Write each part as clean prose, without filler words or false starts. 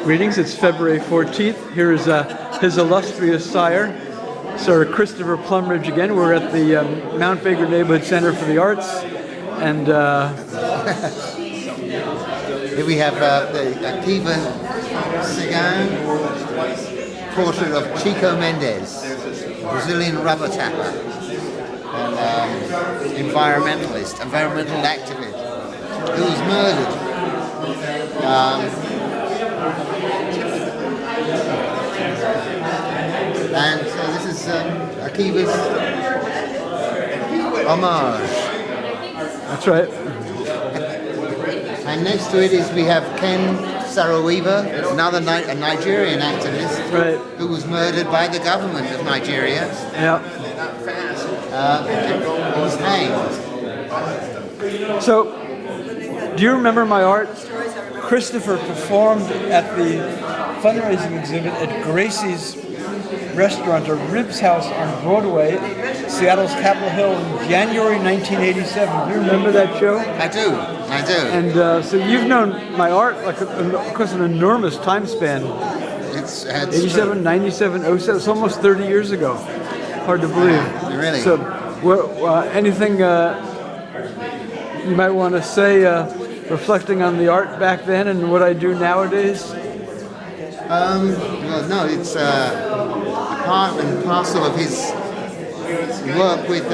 Greetings, it's February 14th. Here is his illustrious sire, Sir Christopher Plumridge again. We're at the Mount Baker Neighborhood Center for the Arts, and here we have the K Segan portrait of Chico Mendes, Brazilian rubber tapper, and environmental activist, who was murdered. And so this is Akiva's homage. that's right. And next to it is we have Ken Saro-Wiwa, another a Nigerian activist, Right. who was murdered by the government of Nigeria. Yeah. He was hanged. So, do you remember my art? Christopher performed at the fundraising exhibit at Gracie's restaurant, or Ribs House on Broadway, Seattle's Capitol Hill, in January 1987. Do you remember that show? I do. And so you've known my art like across an enormous time span. It's 87, 97, 07, it's almost 30 years ago. Hard to believe. Really? So, anything you might want to say reflecting on the art back then and what I do nowadays? Well, no, it's part and parcel of his work with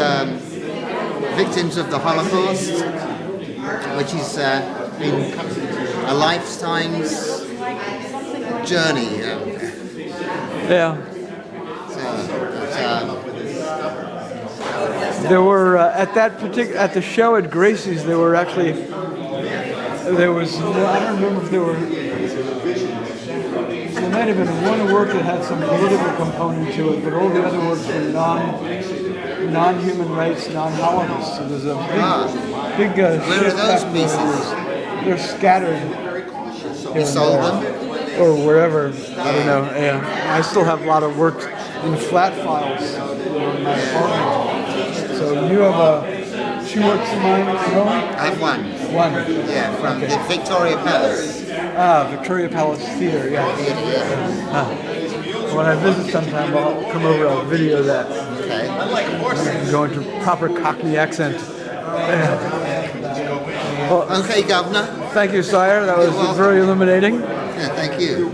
victims of the Holocaust, which is in a lifetime's journey. Yeah. So, There were at the show at Gracie's. There was I don't remember if there were. There might have been one work that had some political component to it, but all the other works were non-human rights, non-Holocaust. So there's a big where are those pieces? They're scattered. You sold them? Or wherever. I don't know. Yeah. I still have a lot of work in flat files in my apartment. So you have two works of mine going? I have one. One. Yeah, from the Victoria Palace. Victoria Palace Theater, yeah. Theater. When I visit sometime, I'll come over, I'll video that. Okay. Go into proper Cockney accent. Well, Okay, Governor. thank you, sire. That was very illuminating. Yeah, thank you.